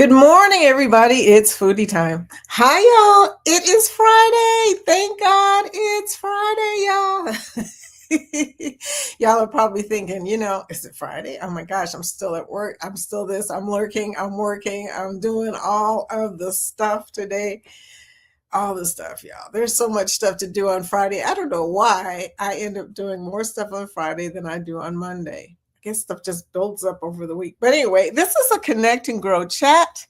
Good morning, everybody. It's foodie time. Hi, y'all. It is Friday. Thank God it's Friday, y'all. Y'all are probably thinking, is it Friday? Oh my gosh, I'm still at work. I'm still this. I'm lurking. I'm working. I'm doing all of the stuff today. All the stuff, y'all. There's so much stuff to do on Friday. I don't know why I end up doing more stuff on Friday than I do on Monday. I guess stuff just builds up over the week. But anyway, this is a Connect and Grow chat.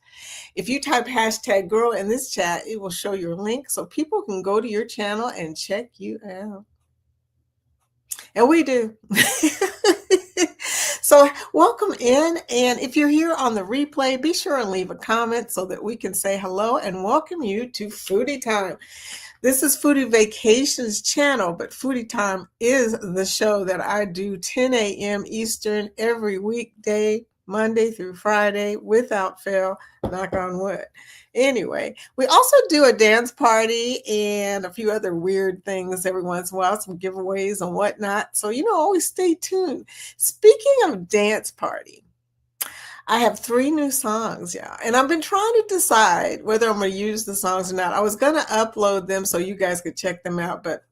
If you type hashtag girl in this chat, it will show your link so people can go to your channel and check you out. And we do. So welcome in. And if you're here on the replay, be sure and leave a comment so that we can say hello and welcome you to Foodie Time. This is Foodie Vacations channel, but Foodie Time is the show that I do 10 a.m. Eastern every weekday, Monday through Friday, without fail, knock on wood. Anyway, we also do a dance party and a few other weird things every once in a while, some giveaways and whatnot. So, always stay tuned. Speaking of dance party, I have 3 new songs, yeah. And I've been trying to decide whether I'm going to use the songs or not. I was going to upload them so you guys could check them out, but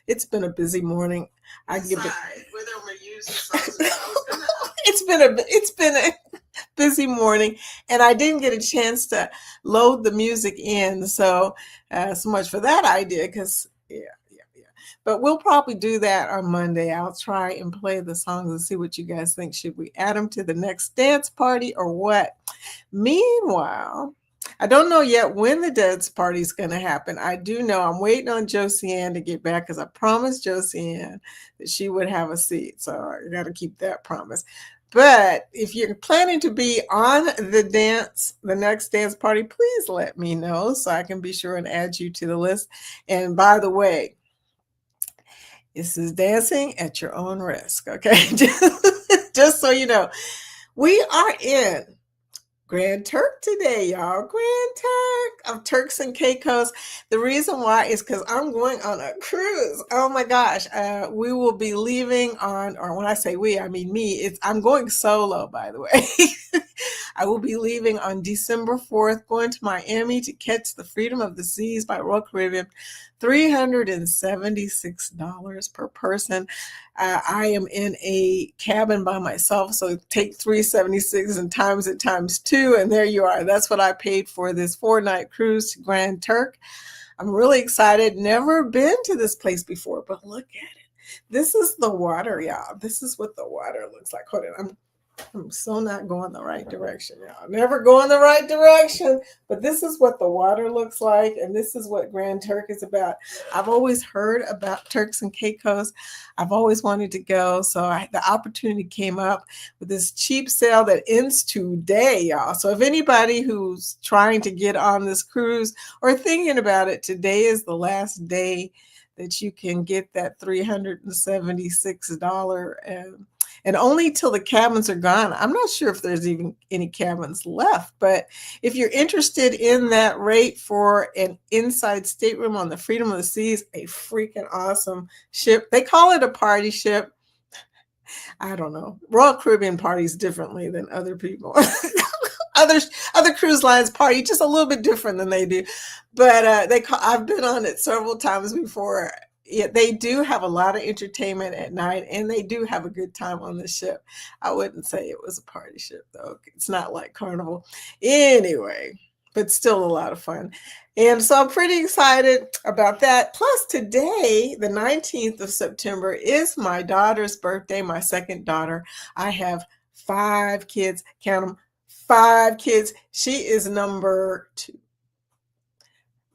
it's been a busy morning. I give it whether I'm going to use the songs or not. It's been a busy morning, and I didn't get a chance to load the music in. So much for that idea, because yeah. But we'll probably do that on Monday. I'll try and play the songs and see what you guys think. Should we add them to the next dance party or what? Meanwhile, I don't know yet when the dance party is going to happen. I do know I'm waiting on Josiane to get back because I promised Josiane that she would have a seat. So I got to keep that promise. But if you're planning to be on the next dance party, please let me know so I can be sure and add you to the list. And by the way, this is dancing at your own risk, okay? Just so you know, we are in Grand Turk today, y'all. Grand Turk of Turks and Caicos. The reason why is because I'm going on a cruise. Oh my gosh. We will be leaving on, or when I say we, I mean me. I'm going solo, by the way. I will be leaving on December 4th, going to Miami to catch the Freedom of the Seas by Royal Caribbean. $376 per person. I am in a cabin by myself, so take 376 and times it times 2, and there you are. That's what I paid for this 4-night cruise to Grand Turk. I'm really excited. Never been to this place before, but look at it. This is the water, y'all. This is what the water looks like. Hold on. I'm so not going the right direction, y'all. Never going the right direction. But this is what the water looks like, and this is what Grand Turk is about. I've always heard about Turks and Caicos. I've always wanted to go, so the opportunity came up with this cheap sale that ends today, y'all. So if anybody who's trying to get on this cruise or thinking about it, today is the last day that you can get that $376 and only till the cabins are gone. I'm not sure if there's even any cabins left, but if you're interested in that rate for an inside stateroom on the Freedom of the Seas, a freaking awesome ship. They call it a party ship. I don't know. Royal Caribbean parties differently than other people. Other cruise lines party just a little bit different than they do, but I've been on it several times before. Yeah, they do have a lot of entertainment at night, and they do have a good time on the ship. I wouldn't say it was a party ship, though. It's not like Carnival. Anyway, but still a lot of fun. And so I'm pretty excited about that. Plus, today, the 19th of September, is my daughter's birthday, my second daughter. I have 5 kids. Count them. 5 kids. She is number 2.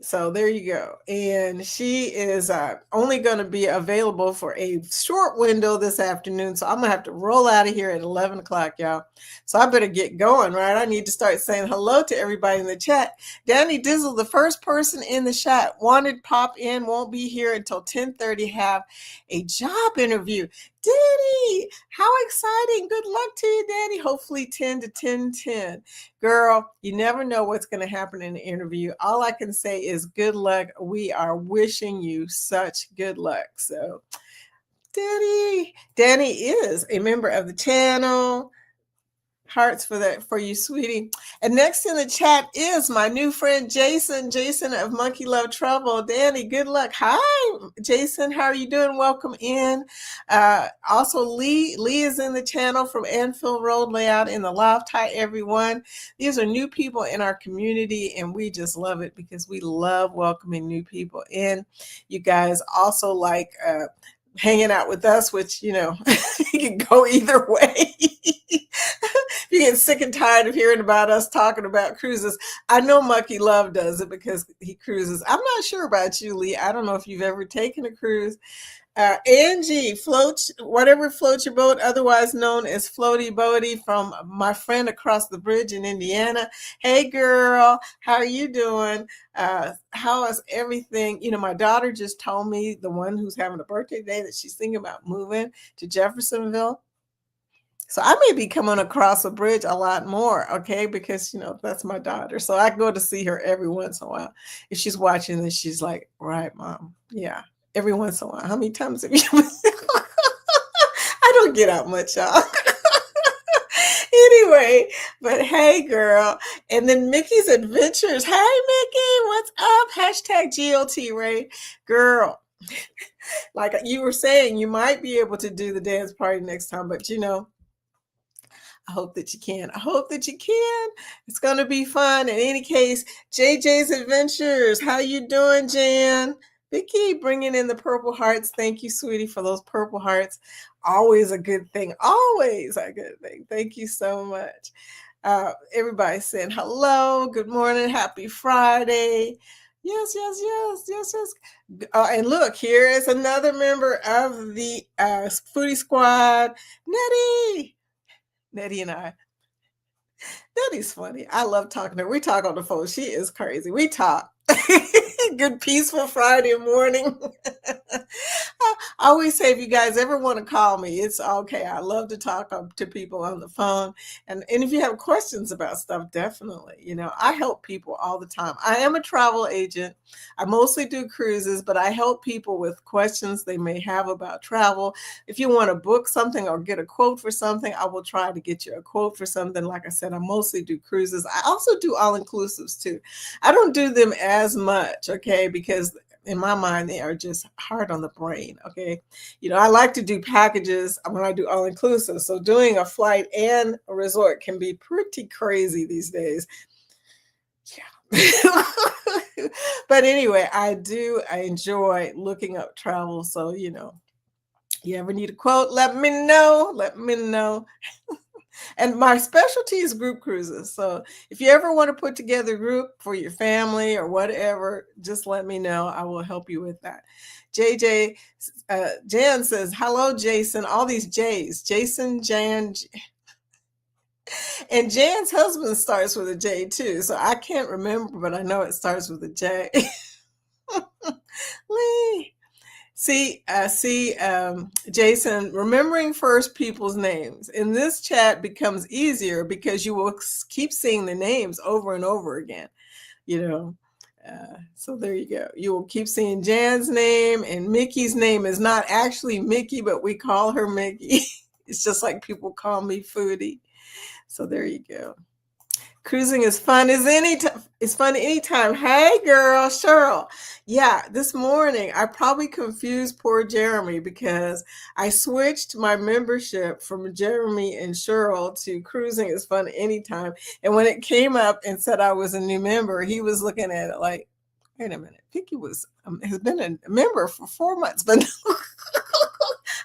So there you go. And she is only going to be available for a short window this afternoon. So I'm going to have to roll out of here at 11 o'clock, y'all. So I better get going, right? I need to start saying hello to everybody in the chat. Danny Dizzle, the first person in the chat, wanted pop in, won't be here until 10:30, have a job interview. Danny, how exciting. Good luck to you, Danny. Hopefully 10 to 10:10. Girl, you never know what's going to happen in the interview. All I can say is good luck. We are wishing you such good luck. So, Danny is a member of the channel. Hearts for that for you, sweetie. And next in the chat is my new friend Jason. Jason of Monkey Love Trouble. Danny, good luck. Hi, Jason. How are you doing? Welcome in. Also, Lee. Lee is in the channel from Anfield Road Layout in the Loft. Hi, everyone. These are new people in our community, and we just love it because we love welcoming new people in. You guys also like hanging out with us, which, you know, you can go either way. If you get sick and tired of hearing about us talking about cruises, I know Mucky Love does it because he cruises. I'm not sure about you, Lee. I don't know if you've ever taken a cruise. Angie, whatever floats your boat, otherwise known as Floaty Boaty, from my friend across the bridge in Indiana. Hey, girl, how are you doing? How is everything? You know, my daughter just told me, the one who's having a birthday today, that she's thinking about moving to Jeffersonville. So I may be coming across a bridge a lot more, okay? Because, you know, that's my daughter. So I go to see her every once in a while. If she's watching this, she's like, right, Mom. Yeah, every once in a while. How many times have you? I don't get out much, y'all. Anyway, but hey, girl. And then Mickey's Adventures. Hey, Mickey, what's up? Hashtag GLT, Ray. Girl, like you were saying, you might be able to do the dance party next time, but you know, I hope that you can. I hope that you can. It's going to be fun. In any case, JJ's Adventures. How you doing, Jan? Vicky bringing in the purple hearts. Thank you, sweetie, for those purple hearts. Always a good thing. Always a good thing. Thank you so much. Everybody saying hello. Good morning. Happy Friday. Yes, yes, yes, yes, yes. And look, here is another member of the Foodie Squad, Nettie. Nettie and I. Nettie's funny. I love talking to her. We talk on the phone. She is crazy. We talk. Good peaceful Friday morning. I always say, if you guys ever want to call me, it's okay. I love to talk to people on the phone. And if you have questions about stuff, definitely. You know, I help people all the time. I am a travel agent. I mostly do cruises, but I help people with questions they may have about travel. If you want to book something or get a quote for something, I will try to get you a quote for something. Like I said, I mostly do cruises. I also do all-inclusives too. I don't do them as much, okay, because in my mind, they are just hard on the brain. Okay. You know, I like to do packages when I do all inclusive. So doing a flight and a resort can be pretty crazy these days. Yeah. But anyway, I enjoy looking up travel. So, you know, you ever need a quote, let me know. Let me know. And my specialty is group cruises. So if you ever want to put together a group for your family or whatever, just let me know. I will help you with that. JJ, Jan says, hello, Jason. All these J's. Jason, Jan. And Jan's husband starts with a J too. So I can't remember, but I know it starts with a J. Lee. See, Jason, remembering first people's names in this chat becomes easier because you will keep seeing the names over and over again, you know. So there you go. You will keep seeing Jan's name, and Mickey's name is not actually Mickey, but we call her Mickey. It's just like people call me Foodie. So there you go. Cruising is fun it's fun anytime. Hey girl, Cheryl. Yeah, this morning I probably confused poor Jeremy because I switched my membership from Jeremy and Cheryl to Cruising is Fun Anytime. And when it came up and said I was a new member, he was looking at it like, wait a minute, Vicky has been a member for 4 months, but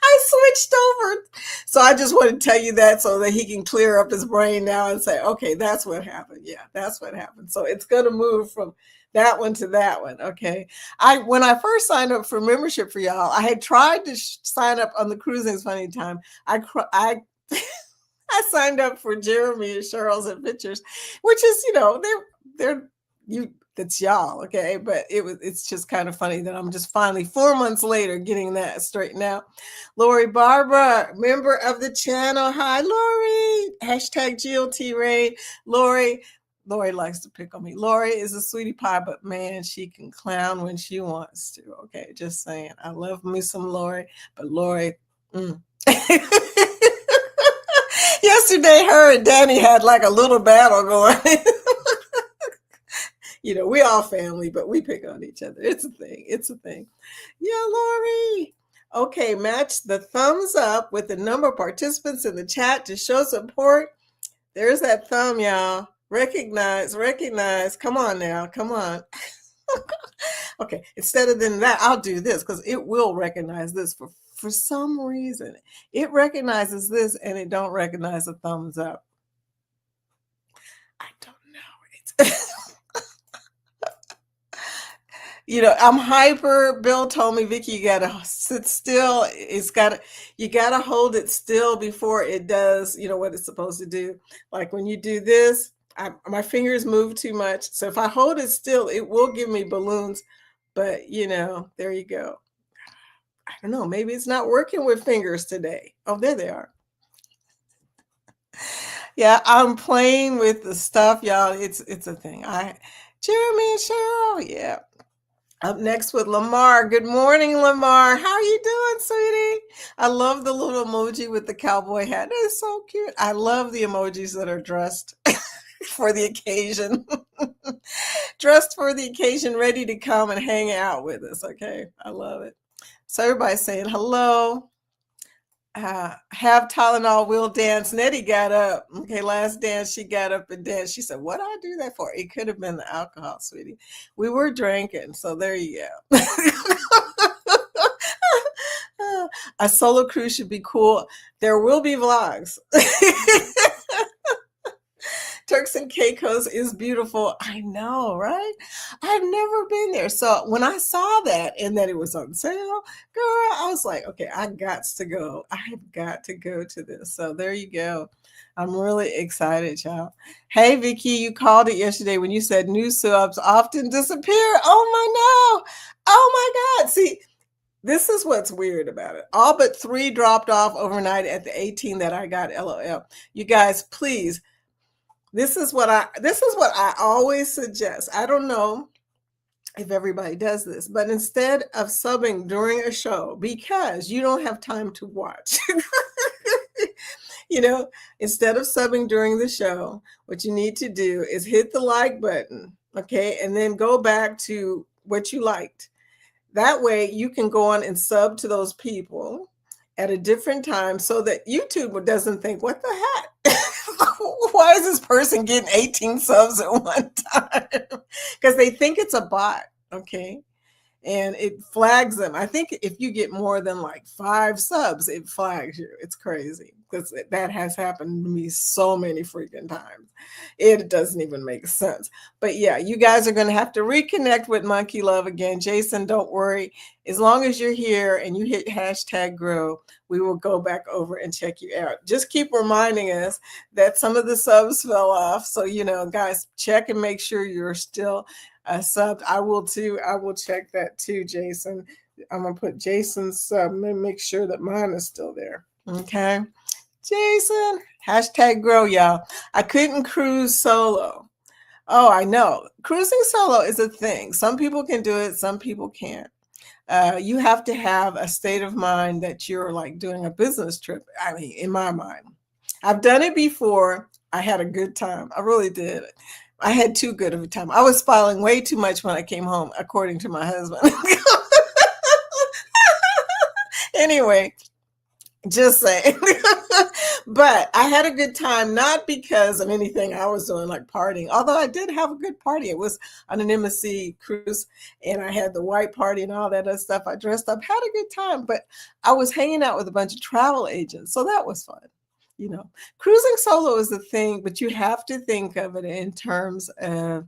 I switched over. So I just want to tell you that so that he can clear up his brain now and say, okay, that's what happened. Yeah, that's what happened. So it's going to move from that one to that one. Okay. When I first signed up for membership for y'all, I had tried to sign up on the Cruising is Fun Anytime. I signed up for Jeremy and Cheryl's Adventures, which is, you know, that's y'all, okay? But it's just kind of funny that I'm just finally 4 months later getting that straightened out. Lori Barbara, member of the channel. Hi, Lori. Hashtag GLT Ray. Lori likes to pick on me. Lori is a sweetie pie, but man, she can clown when she wants to. Okay, just saying. I love me some Lori, but Lori, Yesterday, her and Danny had like a little battle going. We all family, but we pick on each other. It's a thing. It's a thing. Yeah, Lori. Okay, match the thumbs up with the number of participants in the chat to show support. There's that thumb, y'all. Recognize, recognize. Come on now. Come on. Okay, instead of then that, I'll do this because it will recognize this for some reason. It recognizes this and it don't recognize the thumbs up. I don't know. It's I'm hyper. Bill told me, Vicky, you gotta sit still. You gotta hold it still before it does, what it's supposed to do. Like when you do this, my fingers move too much. So if I hold it still, it will give me balloons. But there you go. I don't know. Maybe it's not working with fingers today. Oh, there they are. Yeah, I'm playing with the stuff, y'all. It's a thing. Jeremy and Cheryl, yeah. Up next with Lamar. Good morning, Lamar. How are you doing, sweetie? I love the little emoji with the cowboy hat. That is so cute. I love the emojis that are dressed for the occasion. Dressed for the occasion, ready to come and hang out with us. Okay, I love it. So everybody's saying hello. Have Tylenol, will dance. Nettie got up. Okay, last dance, she got up and danced. She said, what did I do that for? It could have been the alcohol, sweetie. We were drinking, so there you go. A solo cruise should be cool. There will be vlogs. Turks and Caicos is beautiful. I know, right? I've never been there. So when I saw that and that it was on sale, girl, I was like, okay, I got to go. I have got to go to this. So there you go. I'm really excited, y'all. Hey, Vicky, you called it yesterday when you said new subs often disappear. Oh, my no. Oh, my God. See, this is what's weird about it. All but 3 dropped off overnight at the 18 that I got, LOL. You guys, please. This is what I always suggest. I don't know if everybody does this, but instead of subbing during a show, because you don't have time to watch, instead of subbing during the show, what you need to do is hit the like button, okay, and then go back to what you liked. That way you can go on and sub to those people at a different time so that YouTube doesn't think, what the heck? Why is this person getting 18 subs at one time? Because they think it's a bot, okay? And it flags them. I think if you get more than like 5 subs, it flags you. It's crazy because that has happened to me so many freaking times. It doesn't even make sense. But yeah, you guys are going to have to reconnect with Monkey Love again. Jason, don't worry. As long as you're here and you hit #grow, we will go back over and check you out. Just keep reminding us that some of the subs fell off. So, guys, check and make sure you're still subbed. I will too. I will check that too, Jason. I'm going to put Jason's sub and make sure that mine is still there. Okay. Jason, #grow, y'all. I couldn't cruise solo. Oh, I know. Cruising solo is a thing. Some people can do it. Some people can't. You have to have a state of mind that you're like doing a business trip. I mean, in my mind, I've done it before. I had a good time. I really did. I had too good of a time. I was smiling way too much when I came home, according to my husband. Anyway, just saying. But I had a good time, not because of anything I was doing, like partying, although I did have a good party. It was on an embassy cruise, and I had the white party and all that other stuff. I dressed up, had a good time, but I was hanging out with a bunch of travel agents, so that was fun. Cruising solo is the thing, but you have to think of it in terms of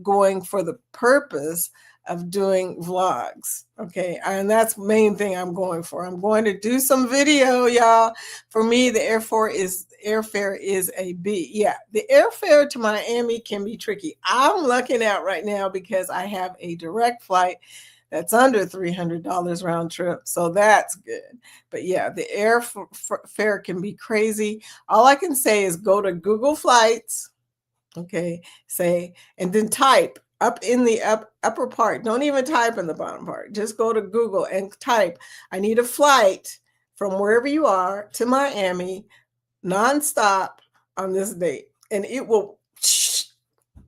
going for the purpose of doing vlogs. Okay. And that's the main thing I'm going for. I'm going to do some video, y'all. For me, the airfare is a B. Yeah. The airfare to Miami can be tricky. I'm lucking out right now because I have a direct flight that's under $300 round trip. So that's good. But yeah, the airfare can be crazy. All I can say is go to Google Flights. Okay. And then type up in the upper part. Don't even type in the bottom part. Just go to Google and type, I need a flight from wherever you are to Miami, nonstop on this date. And it will,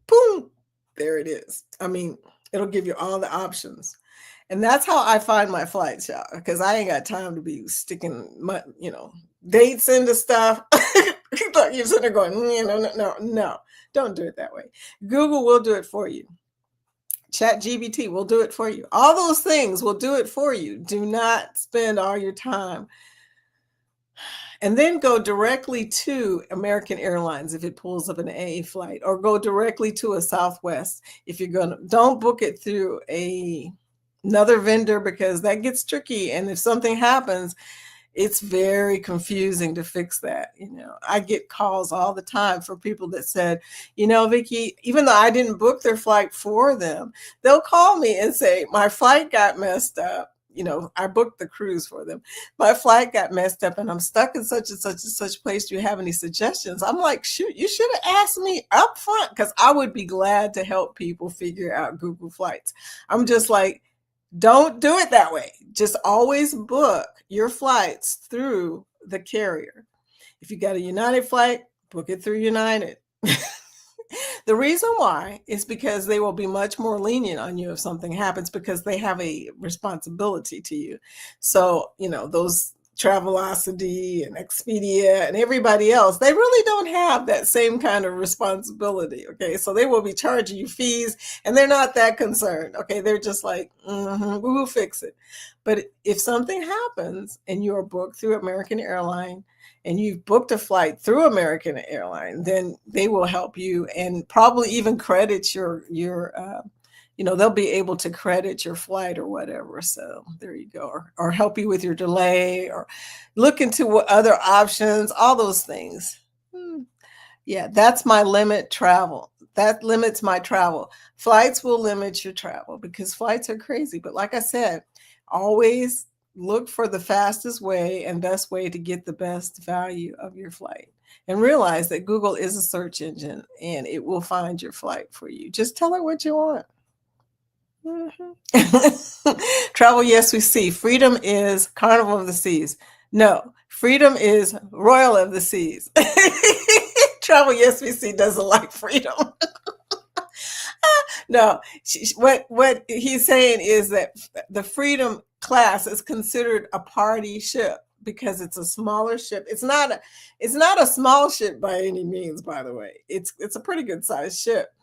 boom, there it is. I mean, it'll give you all the options. And that's how I find my flights, y'all, because I ain't got time to be sticking my, dates into stuff. Look, you're sitting there going, no, don't do it that way. Google will do it for you. ChatGPT will do it for you. All those things will do it for you. Do not spend all your time. And then go directly to American Airlines if it pulls up an AA flight, or go directly to a Southwest if you're going to. Don't book it through another vendor, because that gets tricky. And if something happens, it's very confusing to fix that. I get calls all the time for people that said, Vicki, even though I didn't book their flight for them, they'll call me and say, my flight got messed up. I booked the cruise for them. My flight got messed up and I'm stuck in such and such and such place. Do you have any suggestions? I'm like, shoot, you should have asked me up front, because I would be glad to help people figure out Google Flights. I'm just like, don't do it that way. Just always book your flights through the carrier. If you got a United flight, book it through United. The reason why is because they will be much more lenient on you if something happens, because they have a responsibility to you. So, those Travelocity and Expedia and everybody else, they really don't have that same kind of responsibility. Okay. So they will be charging you fees and they're not that concerned. Okay. They're just like, we will fix it. But if something happens and you're booked through American Airlines, and you've booked a flight through American Airlines, then they will help you and probably even credit your they'll be able to credit your flight or whatever. So there you go. Or help you with your delay, or look into what other options, all those things. Yeah, that's my limit travel. That limits my travel. Flights will limit your travel because flights are crazy. But like I said, always look for the fastest way and best way to get the best value of your flight. And realize that Google is a search engine and it will find your flight for you. Just tell it what you want. Travel, yes, we see. Freedom is Carnival of the Seas. No, freedom is Royal of the Seas. Travel, yes, we see doesn't like freedom. No, what he's saying is that the Freedom class is considered a party ship because it's a smaller ship. It's not a small ship by any means, by the way. It's a pretty good sized ship,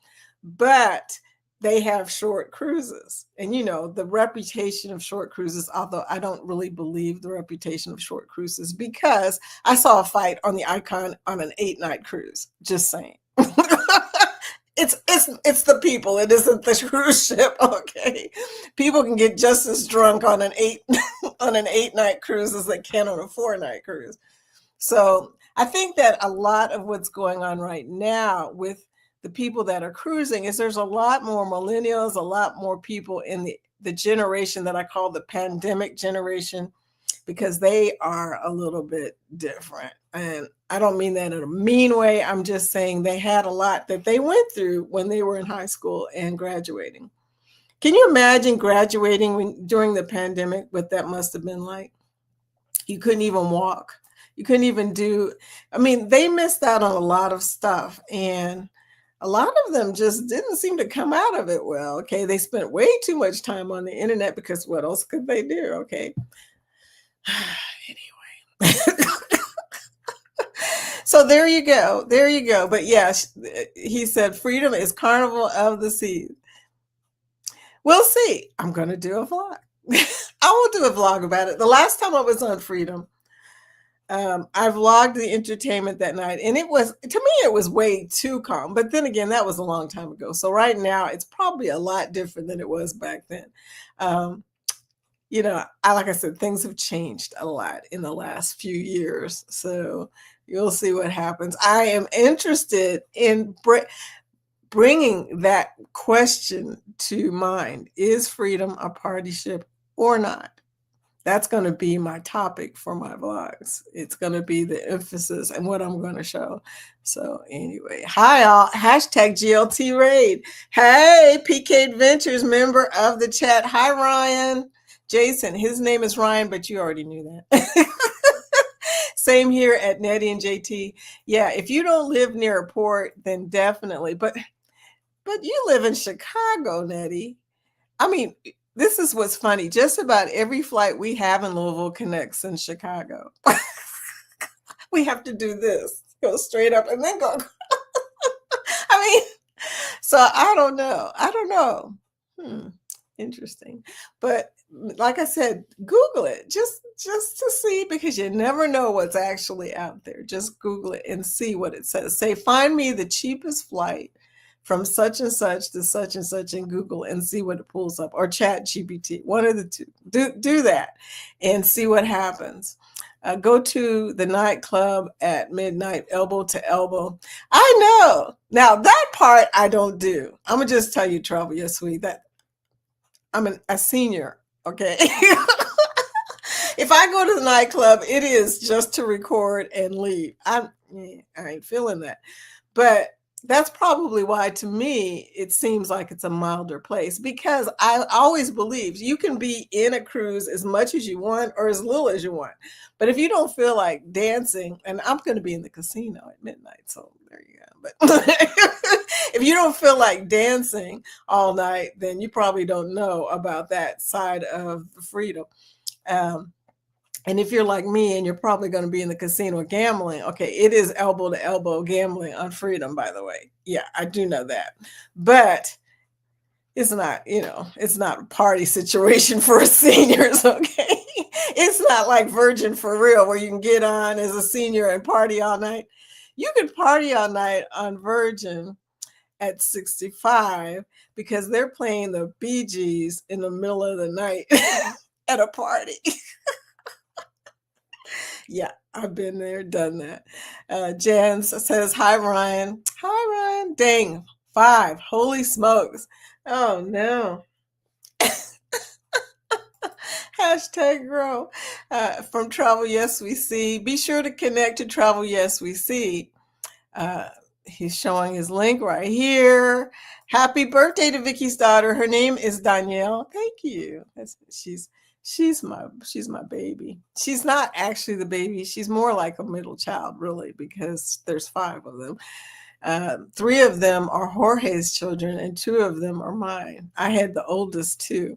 but they have short cruises. And the reputation of short cruises, although I don't really believe the reputation of short cruises, because I saw a fight on the Icon on an 8-night cruise. Just saying. It's the people. It isn't the cruise ship. Okay, people can get just as drunk on an 8-night cruise as they can on a 4-night cruise. So I think that a lot of what's going on right now with the people that are cruising is there's a lot more millennials, a lot more people in the generation that I call the pandemic generation, because they are a little bit different. And I don't mean that in a mean way. I'm just saying they had a lot that they went through when they were in high school and graduating. Can you imagine graduating during the pandemic, what that must have been like? You couldn't even walk. You couldn't even they missed out on a lot of stuff. And a lot of them just didn't seem to come out of it well. Okay. They spent way too much time on the internet because what else could they do? Okay. Anyway. So there you go. But yes, he said freedom is Carnival of the Seas. We'll see. I'm going to do a vlog. I will do a vlog about it. The last time I was on Freedom, I vlogged the entertainment that night, and it was way too calm. But then again, that was a long time ago. So right now, it's probably a lot different than it was back then. Like I said, things have changed a lot in the last few years. So you'll see what happens. I am interested in bringing that question to mind. Is freedom a party ship or not? That's going to be my topic for my vlogs. It's going to be the emphasis and what I'm going to show. So anyway, hi all, #GLT Raid. Hey, PK Adventures, member of the chat. Hi, Ryan. Jason, his name is Ryan, but you already knew that. Same here at Nettie and JT. Yeah, if you don't live near a port, then definitely. But you live in Chicago, Nettie. I mean, this is what's funny. Just about every flight we have in Louisville connects in Chicago. We have to do this. Go straight up and then go. I mean, so I don't know. I don't know. Interesting. But like I said, Google it just to see, because you never know what's actually out there. Just Google it and see what it says. Say, find me the cheapest flight from such and such to such and such in Google, and see what it pulls up, or Chat GPT, one of the two. Do that and see what happens. Go to the nightclub at midnight, elbow to elbow. I know. Now that part I don't do. I'm gonna just tell you, Travel Yes Sweet, that I'm a senior. Okay. If I go to the nightclub, it is just to record and leave. I ain't feeling that. But that's probably why, to me, it seems like it's a milder place, because I always believe you can be in a cruise as much as you want or as little as you want. But if you don't feel like dancing, and I'm going to be in the casino at midnight, so there you go. But if you don't feel like dancing all night, then you probably don't know about that side of freedom. And if you're like me and you're probably going to be in the casino gambling, okay, it is elbow to elbow gambling on freedom, by the way. Yeah, I do know that. But it's not, it's not a party situation for seniors, okay? It's not like Virgin for real, where you can get on as a senior and party all night. You can party all night on Virgin at 65 because they're playing the Bee Gees in the middle of the night at a party. Yeah, I've been there, done that. Jan says, hi, Ryan. Hi, Ryan. Dang, 5. Holy smokes. Oh, no. Hashtag grow. From Travel Yes We See. Be sure to connect to Travel Yes We See. He's showing his link right here. Happy birthday to Vicky's daughter. Her name is Danielle. Thank you. She's my baby. She's not actually the baby. She's more like a middle child, really, because there's 5 of them. 3 of them are Jorge's children, and 2 of them are mine. I had the oldest 2.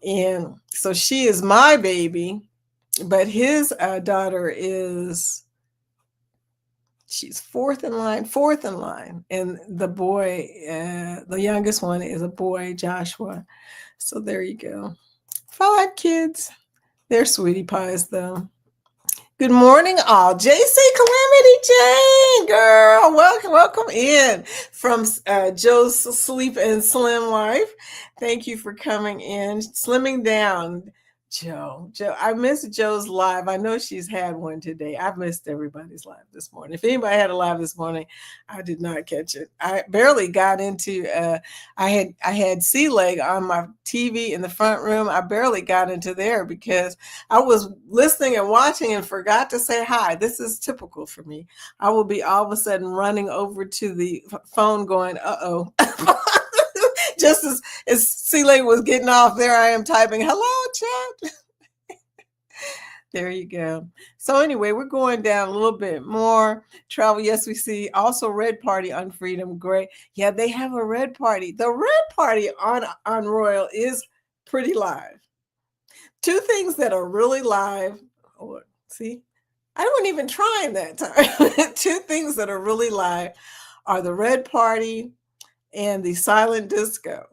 And so she is my baby, but his daughter she's fourth in line. And the boy, the youngest one, is a boy, Joshua. So there you go. 5 kids. They're sweetie pies, though. Good morning, all. JC Calamity Jane, girl, welcome in from Joe's Sleep and Slim Life. Thank you for coming in, slimming down. Joe, I missed Joe's live. I know she's had one today. I've missed everybody's live this morning. If anybody had a live this morning, I did not catch it. I barely got into. I had Sea Leg on my TV in the front room. I barely got into there because I was listening and watching and forgot to say hi. This is typical for me. I will be all of a sudden running over to the phone, going, "Uh-oh." Just as C-Lane was getting off, there I am typing, hello, chat. There you go. So anyway, we're going down a little bit more. Travel Yes We See. Also Red Party on Freedom. Great. Yeah, they have a Red Party. The Red Party on Royal is pretty live. 2 things that are really live. Oh, see, I wasn't even trying that time. 2 things that are really live are the Red Party and the silent disco.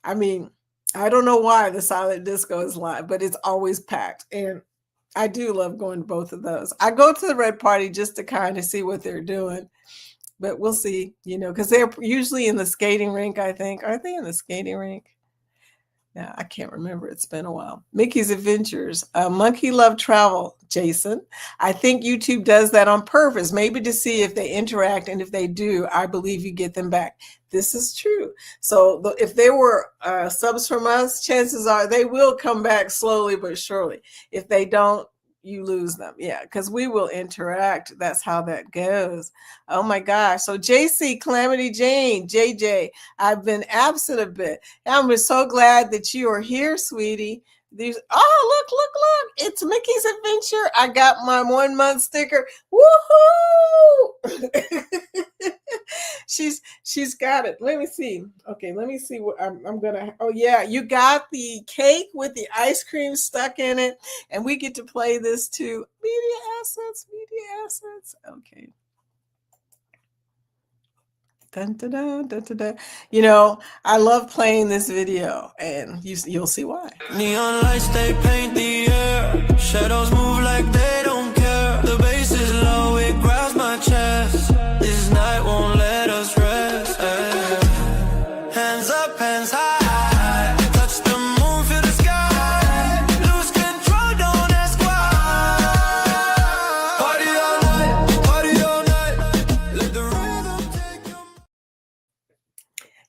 I mean, I don't know why the silent disco is live, but it's always packed. And I do love going to both of those. I go to the Red Party just to kind of see what they're doing, but we'll see, because they're usually in the skating rink, I think. Are they in the skating rink? Yeah, I can't remember. It's been a while. Mickey's Adventures. Monkey Love Travel, Jason. I think YouTube does that on purpose, maybe to see if they interact. And if they do, I believe you get them back. This is true. So if they were subs from us, chances are they will come back slowly but surely. If they don't, you lose them. Yeah, because we will interact. That's how that goes. Oh my gosh. So JC, Calamity Jane, JJ, I've been absent a bit. I'm so glad that you are here, sweetie. These, oh, look, it's Mickey's Adventure. I got my 1 month sticker. Woohoo! she's got it. Let me see. Okay, let me see what I'm gonna. Oh yeah, you got the cake with the ice cream stuck in it, and we get to play this too. Media assets, media assets. Okay. Dun, dun, dun, dun, dun, dun. You know, I love playing this video, and you'll see why. Neon lights, they paint the air. Shadows move like they don't care. The bass is low, it grabs my chest. This night won't let us rest. Hands up, hands high. Touch the moon, feel the sky. Lose control, don't ask why. Party all night. Let the rhythm take your.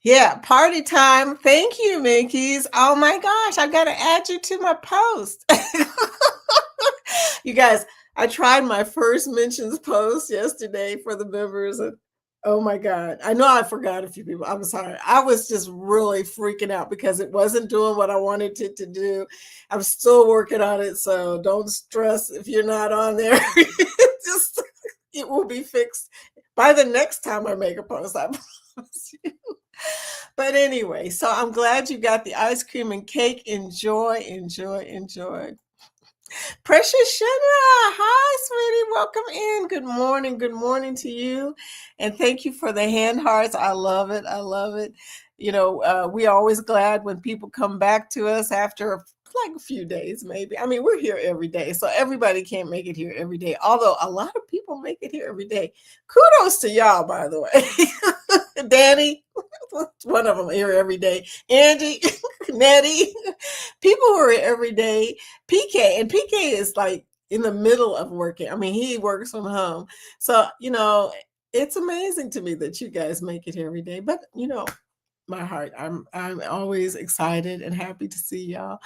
Yeah, party time. Thank you, Mickey's. Oh my gosh, I've got to add you to my post. You guys, I tried my first mentions post yesterday for the members, and oh my God, I know I forgot a few people. I'm sorry. I was just really freaking out because it wasn't doing what I wanted it to do. I'm still working on it, so don't stress if you're not on there. Just it will be fixed by the next time I make a post. I promise you. But anyway, so I'm glad you got the ice cream and cake. Enjoy, enjoy, enjoy. Precious Shenra, hi, sweetie. Welcome in. Good morning to you. And thank you for the hand hearts. I love it. I love it. You know, we always glad when people come back to us after like a few days, maybe. I mean, we're here every day, so everybody can't make it here every day. Although a lot of people make it here every day. Kudos to y'all, by the way. Danny, one of them here every day. Angie, Nettie, people who are here every day. PK, and PK is like in the middle of working. I mean, he works from home. So, you know, it's amazing to me that you guys make it here every day. But, you know, my heart, I'm always excited and happy to see y'all.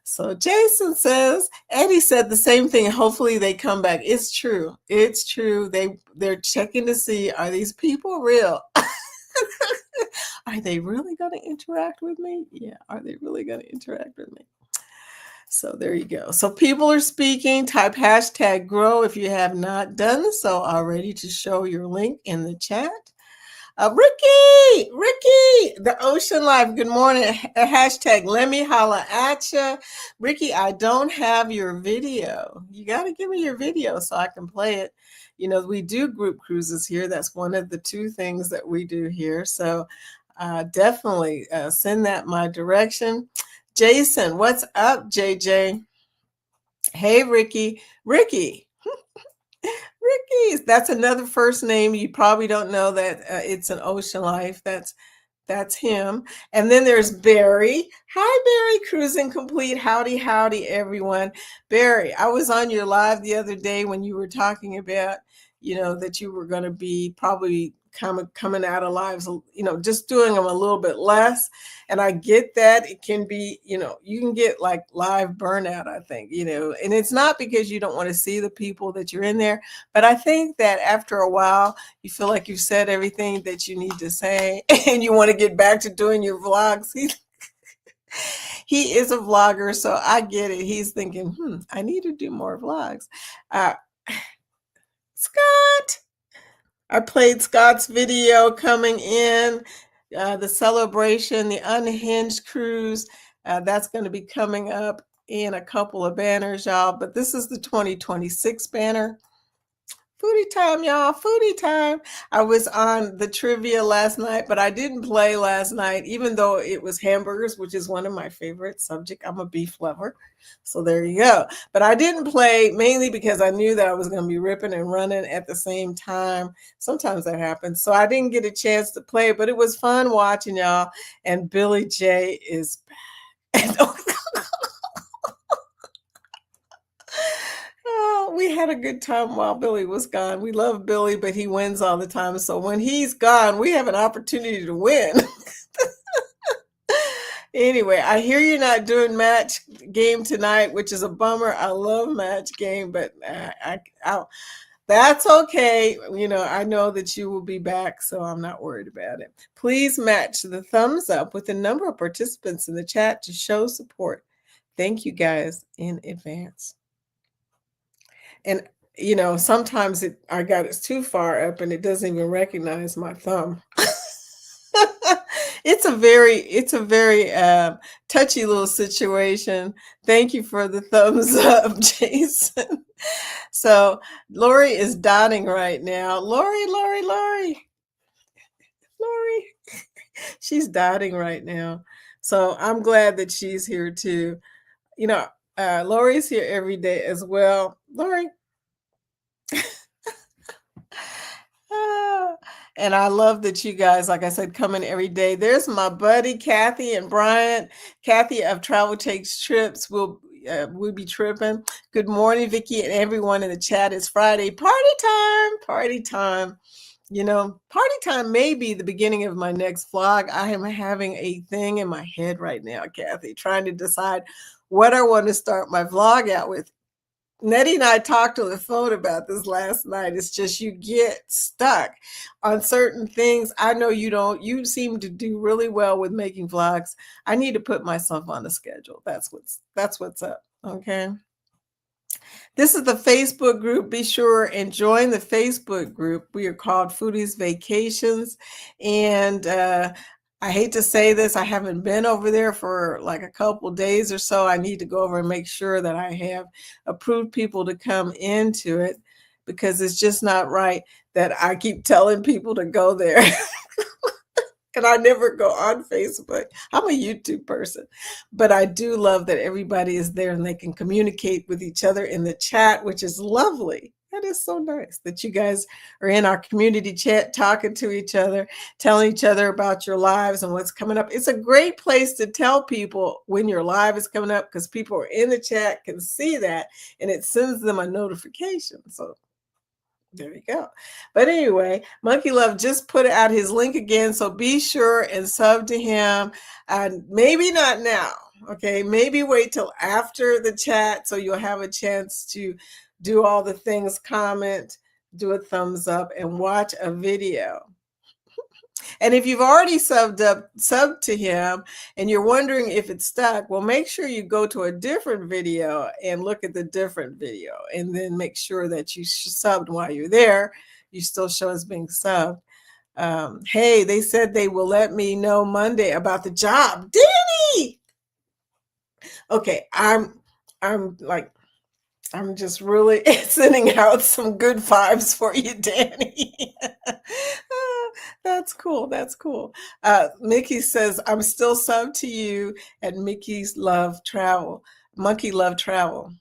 So Jason says, Eddie said the same thing. Hopefully they come back. It's true. It's true. They're checking to see, are these people real? Are they really going to interact with me? Yeah. Are they really going to interact with me? So there you go. So people are speaking. Type hashtag grow if you have not done so already to show your link in the chat. Ricky, the ocean life. Good morning. Hashtag let me holla at ya. Ricky, I don't have your video. You got to give me your video so I can play it. You know, we do group cruises here. That's one of the two things that we do here. So definitely send that my direction. Jason, what's up, JJ? Hey, Ricky. Ricky, that's another first name. You probably don't know that it's an ocean life. That's him. And then there's Barry. Hi, Barry, cruising complete. Howdy, howdy, everyone. Barry, I was on your live the other day when you were talking about, you know, that you were going to be probably coming out of lives, you know, just doing them a little bit less. And I get that it can be, you know, you can get like live burnout, I think, you know, and it's not because you don't want to see the people that you're in there. But I think that after a while, you feel like you've said everything that you need to say and you want to get back to doing your vlogs. He is a vlogger, so I get it. He's thinking, I need to do more vlogs. Scott, I played Scott's video coming in, the celebration, the Unhinged cruise. That's going to be coming up in a couple of banners, y'all. But this is the 2026 banner. Foodie time, y'all. Foodie time. I was on the trivia last night, but I didn't play last night, even though it was hamburgers, which is one of my favorite subjects. I'm a beef lover. So there you go. But I didn't play mainly because I knew that I was going to be ripping and running at the same time. Sometimes that happens. So I didn't get a chance to play, but it was fun watching y'all. And Billy J is back. Oh, we had a good time while Billy was gone. We love Billy, but he wins all the time. So when he's gone, we have an opportunity to win. Anyway, I hear you're not doing match game tonight, which is a bummer. I love match game, but that's okay. You know, I know that you will be back, so I'm not worried about it. Please match the thumbs up with the number of participants in the chat to show support. Thank you guys in advance. And sometimes I got it too far up and it doesn't even recognize my thumb. It's a very touchy little situation. Thank you for the thumbs up, Jason. So Lori is dotting right now. Lori. She's dotting right now. So I'm glad that she's here too. You know, Lori's here every day as well. Lori. Ah, and I love that you guys, like I said, come in every day. There's my buddy Kathy and Bryant. Kathy of Travel Takes Trips will be tripping. Good morning, Vicki, and everyone in the chat. It's Friday. Party time! Party time. Party time may be the beginning of my next vlog. I am having a thing in my head right now, Kathy, trying to decide what I want to start my vlog out with. Nettie and I talked on the phone about this last night. It's just you get stuck on certain things. I know you don't. You seem to do really well with making vlogs. I need to put myself on a schedule. That's what's up. Okay. This is the Facebook group. Be sure and join the Facebook group. We are called Foodies Vacations. And I hate to say this, I haven't been over there for like a couple days or so. I need to go over and make sure that I have approved people to come into it, because it's just not right that I keep telling people to go there. And I never go on Facebook. I'm a YouTube person, but I do love that everybody is there and they can communicate with each other in the chat, which is lovely. That is so nice that you guys are in our community chat, talking to each other, telling each other about your lives and what's coming up. It's a great place to tell people when your live is coming up, because people are in the chat, can see that, and it sends them a notification. So there you go. But anyway, Monkey Love just put out his link again. So be sure and sub to him. And maybe not now. Okay. Maybe wait till after the chat so you'll have a chance to do all the things, comment, do a thumbs up, and watch a video. And if you've already subbed to him and you're wondering if it's stuck, well, make sure you go to a different video and look at the different video, and then make sure that you subbed while you're there. You still show as being subbed. Hey, they said they will let me know Monday about the job. Danny! Okay, I'm just really sending out some good vibes for you, Danny. That's cool. That's cool. Mickey says, I'm still sub to you at Mickey's Love Travel. Monkey Love Travel.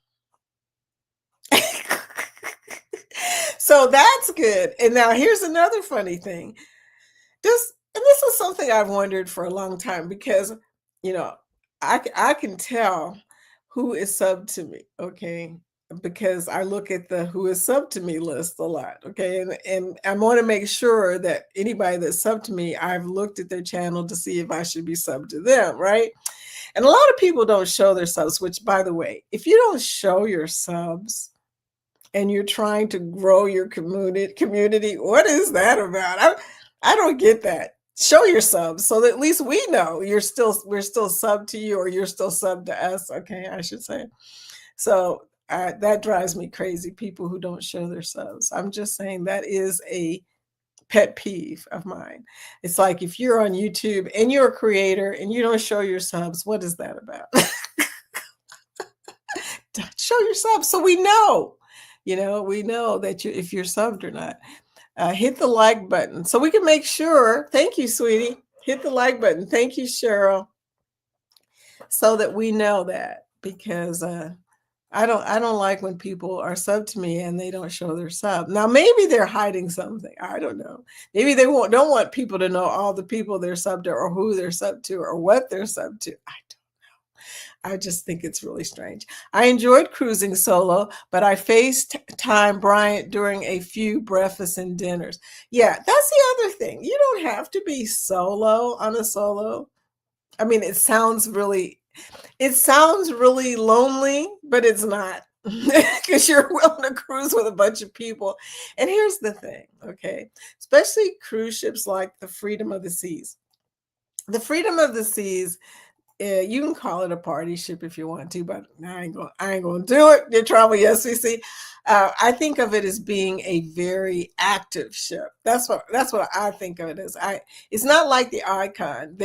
So that's good. And now here's another funny thing. This is something I've wondered for a long time, because, I can tell who is sub to me. Okay. Because I look at the who is sub to me list a lot. Okay. And I want to make sure that anybody that's sub to me, I've looked at their channel to see if I should be sub to them. Right. And a lot of people don't show their subs, which, by the way, if you don't show your subs and you're trying to grow your community, what is that about? I don't get that. Show your subs so that at least we know we're still sub to you, or you're still sub to us. Okay, I should say. So that drives me crazy, people who don't show their subs. I'm just saying that is a pet peeve of mine. It's like, if you're on YouTube and you're a creator and you don't show your subs, what is that about? Show your subs so we know. We know that if you're subbed or not. Hit the like button so we can make sure. Thank you, sweetie. Hit the like button. Thank you, Cheryl. So that we know that, because I don't like when people are sub to me and they don't show their sub. Now, maybe they're hiding something. I don't know. Maybe they don't want people to know all the people they're sub to, or who they're sub to, or what they're sub to. I just think it's really strange. I enjoyed cruising solo, but I FaceTime Bryant during a few breakfasts and dinners. Yeah, that's the other thing. You don't have to be solo on a solo. I mean, it sounds really lonely, but it's not, because you're willing to cruise with a bunch of people. And here's the thing, okay? Especially cruise ships like the Freedom of the Seas. The Freedom of the Seas, You can call it a party ship if you want to, but I ain't gonna do it. Your Travel Yes We See. I think of it as being a very active ship. That's what I think of it as. It's not like the Icon.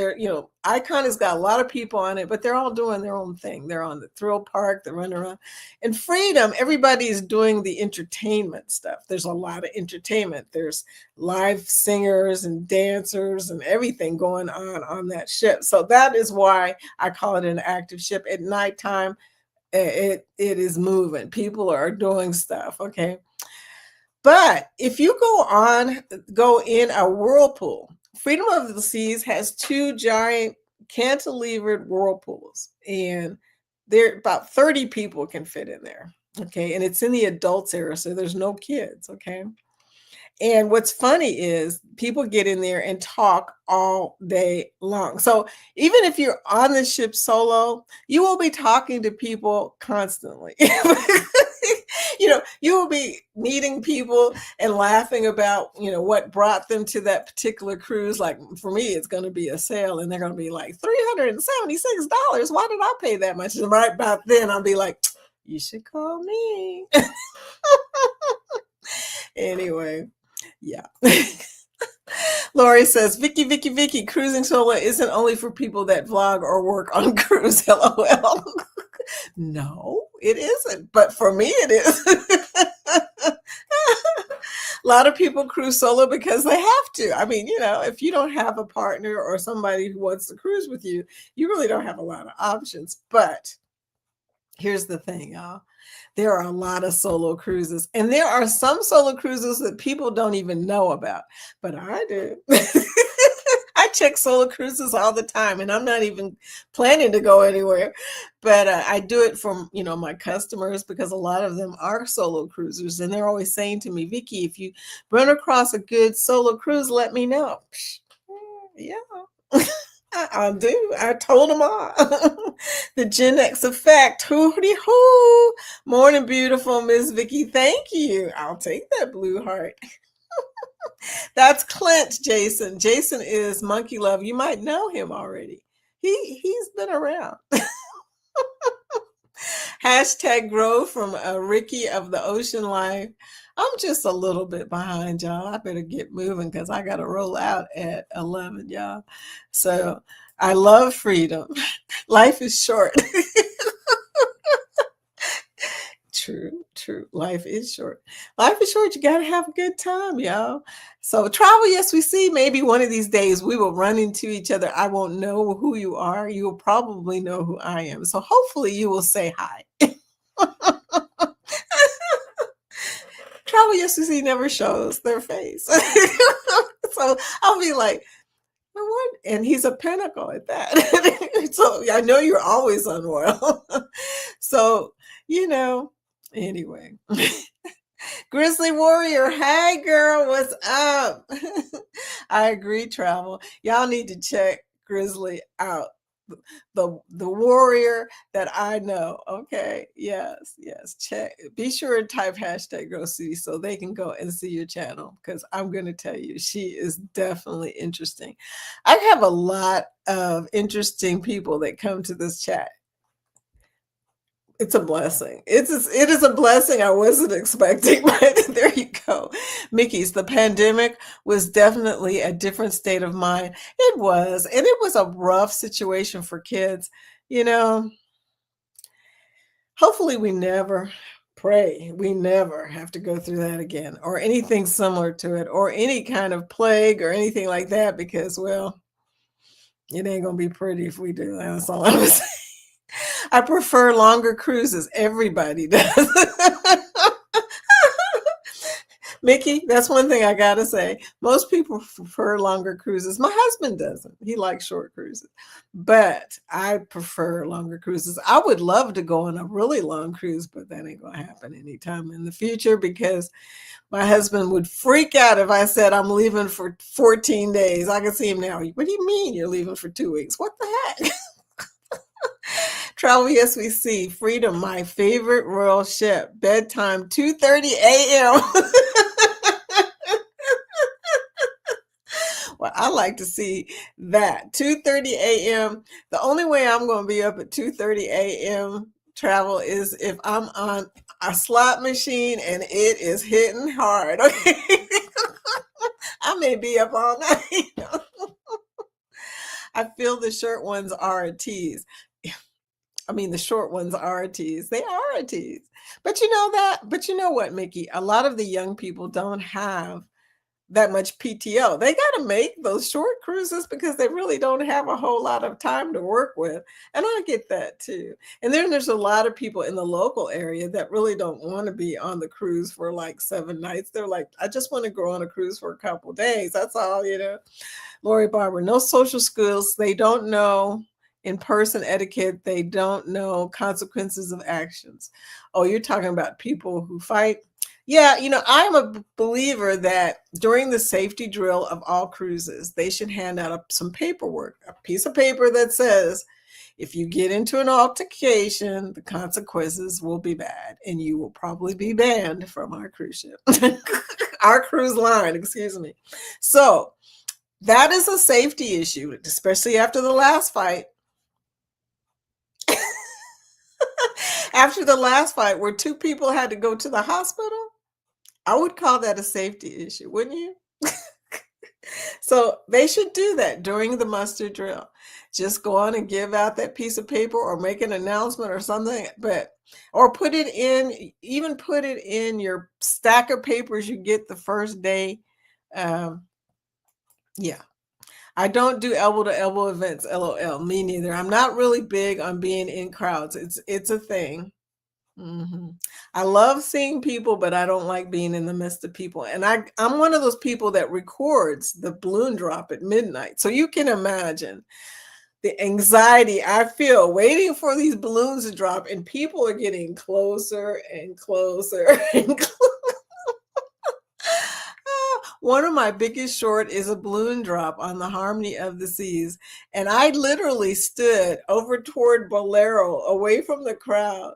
Icon has got a lot of people on it, but they're all doing their own thing. They're on the thrill park, they're running around. And Freedom, everybody is doing the entertainment stuff. There's a lot of entertainment. There's live singers and dancers and everything going on that ship. So that is why I call it an active ship. At nighttime, it is moving. People are doing stuff. Okay. But if you go in a whirlpool, Freedom of the Seas has two giant cantilevered whirlpools, and there about 30 people can fit in there. Okay. And it's in the adults area, so there's no kids. Okay. And what's funny is people get in there and talk all day long. So even if you're on the ship solo, you will be talking to people constantly. You will be meeting people and laughing about, what brought them to that particular cruise. Like for me, it's going to be a sale and they're going to be like $376. Why did I pay that much? And right about then I'll be like, you should call me. Anyway. Yeah. Lori says, Vicky, cruising solo isn't only for people that vlog or work on cruise. LOL. No, it isn't. But for me, it is. A lot of people cruise solo because they have to. I mean, if you don't have a partner or somebody who wants to cruise with you, you really don't have a lot of options. But here's the thing, y'all. There are a lot of solo cruises, and there are some solo cruises that people don't even know about, but I do. I check solo cruises all the time, and I'm not even planning to go anywhere, but I do it for, my customers, because a lot of them are solo cruisers, and they're always saying to me, Vicky, if you run across a good solo cruise, let me know. Yeah. I do. I told them all. The Gen X effect. Hooty hoo. Morning, beautiful Miss Vicky. Thank you. I'll take that blue heart. That's Clint Jason. Jason is Monkey Love. You might know him already. He's been around. Hashtag grow from Ricky of the Ocean Life. I'm just a little bit behind, y'all. I better get moving because I got to roll out at 11, y'all. So I love freedom. Life is short. True. Life is short. Life is short. You got to have a good time, y'all. So Travel Yes We See. Maybe one of these days we will run into each other. I won't know who you are. You will probably know who I am. So hopefully you will say hi. Travel Yes We See never shows their face. So I'll be like, what? And he's a pinnacle at that. So I know you're always unwell. So, anyway. Grizzly Warrior, hey girl, what's up? I agree, Travel. Y'all need to check Grizzly out. The warrior that I know. Okay. Yes. Check. Be sure and type hashtag Girl City so they can go and see your channel, because I'm going to tell you, she is definitely interesting. I have a lot of interesting people that come to this chat. It's a blessing. It is a blessing I wasn't expecting, but there you go. Mickey's, the pandemic was definitely a different state of mind. It was, and it was a rough situation for kids. Hopefully we never have to go through that again, or anything similar to it, or any kind of plague or anything like that, because, well, it ain't going to be pretty if we do that. That's all I'm saying. I prefer longer cruises. Everybody does. Mickey, that's one thing I gotta say. Most people prefer longer cruises. My husband doesn't. He likes short cruises. But I prefer longer cruises. I would love to go on a really long cruise, but that ain't gonna happen anytime in the future, because my husband would freak out if I said I'm leaving for 14 days. I can see him now. What do you mean you're leaving for 2 weeks? What the heck? Travel Yes We See. Freedom, my favorite royal ship. Bedtime 2:30 a.m. Well, I like to see that 2:30 a.m. The only way I'm going to be up at 2:30 a.m. travel is if I'm on a slot machine and it is hitting hard. Okay. I may be up all night. I feel the short ones are a tease. I mean, the short ones are a tease. They are a tease. But you know that, but you know what, Mickey? A lot of the young people don't have that much PTO. They got to make those short cruises because they really don't have a whole lot of time to work with. And I get that too. And then there's a lot of people in the local area that really don't want to be on the cruise for like 7 nights. They're like, I just want to go on a cruise for a couple days. That's all, you know. Lori Barber, no social skills. They don't know in-person etiquette. They don't know consequences of actions. Oh, you're talking about people who fight. Yeah, you know, I'm a believer that during the safety drill of all cruises, they should hand out some paperwork, a piece of paper that says, if you get into an altercation, the consequences will be bad and you will probably be banned from our cruise ship, our cruise line, excuse me. So that is a safety issue, especially after the last fight. After the last fight where 2 people had to go to the hospital, I would call that a safety issue, wouldn't you? So they should do that during the muster drill. Just go on and give out that piece of paper or make an announcement or something, or put it in, even put it in your stack of papers you get the first day. Yeah. I don't do elbow to elbow events, LOL. Me neither. I'm not really big on being in crowds. It's a thing. I love seeing people, but I don't like being in the midst of people. And I'm one of those people that records the balloon drop at midnight. So you can imagine the anxiety I feel waiting for these balloons to drop, and people are getting closer and closer and closer. One of my biggest short is a balloon drop on the Harmony of the Seas. And I literally stood over toward Bolero away from the crowd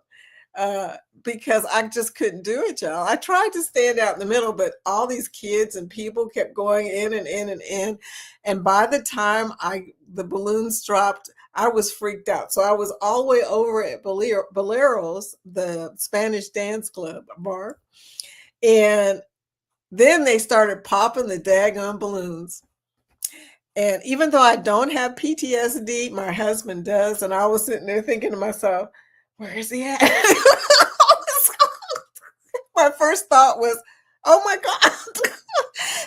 because I just couldn't do it, y'all. I tried to stand out in the middle, but all these kids and people kept going in and in and in. And by the time the balloons dropped, I was freaked out. So I was all the way over at Bolero's, the Spanish dance club bar. And then they started popping the daggone balloons. And even though I don't have PTSD, my husband does. And I was sitting there thinking to myself, where is he at? My first thought was, oh my God,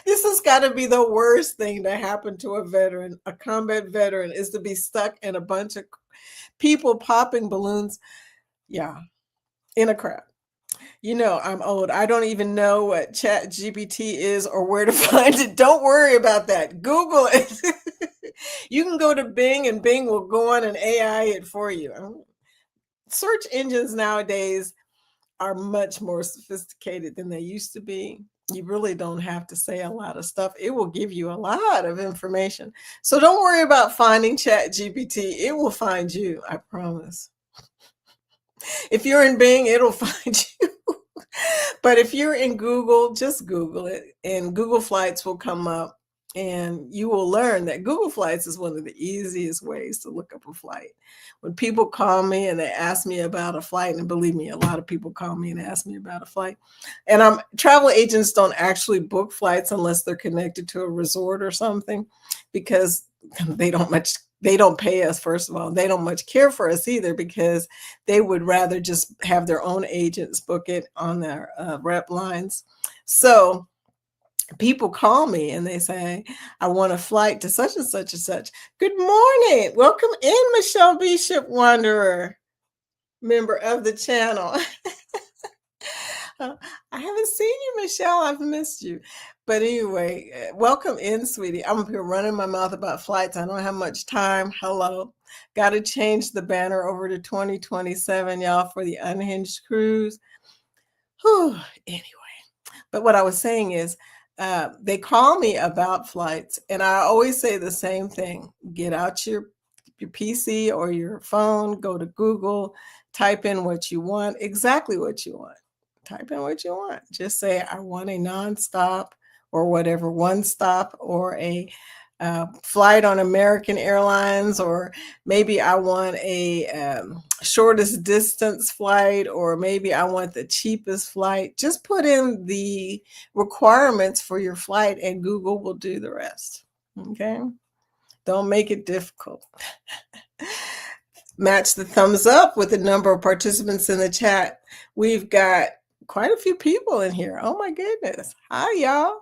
this has got to be the worst thing to happen to a veteran, a combat veteran, is to be stuck in a bunch of people popping balloons. Yeah, in a crowd. You know, I'm old. I don't even know what Chat GPT is or where to find it. Don't worry about that. Google it. You can go to Bing and Bing will go on and AI it for you. Search engines nowadays are much more sophisticated than they used to be. You really don't have to say a lot of stuff. It will give you a lot of information. So don't worry about finding Chat GPT. It will find you, I promise. If you're in Bing, it'll find you. But if you're in Google, just Google it and Google Flights will come up, and you will learn that Google Flights is one of the easiest ways to look up a flight. When people call me and they ask me about a flight, and believe me, a lot of people call me and ask me about a flight, and travel agents don't actually book flights unless they're connected to a resort or something, because they don't pay us, first of all. They don't much care for us either, because they would rather just have their own agents book it on their rep lines. So people call me and they say, I want a flight to such and such and such. Good morning. Welcome in, Michelle Bishop Wanderer, member of the channel. I haven't seen you, Michelle. I've missed you. But anyway, welcome in, sweetie. I'm up here running my mouth about flights. I don't have much time. Hello. Got to change the banner over to 2027, y'all, for the Unhinged Cruise. Whew. Anyway, but what I was saying is, they call me about flights, and I always say the same thing. Get out your PC or your phone, go to Google, type in what you want, exactly what you want. Type in what you want. Just say, I want a nonstop or whatever, one stop or a flight on American Airlines, or maybe I want a shortest distance flight, or maybe I want the cheapest flight. Just put in the requirements for your flight and Google will do the rest. Okay? Don't make it difficult. Match the thumbs up with the number of participants in the chat. We've got quite a few people in here. Oh my goodness. Hi, y'all.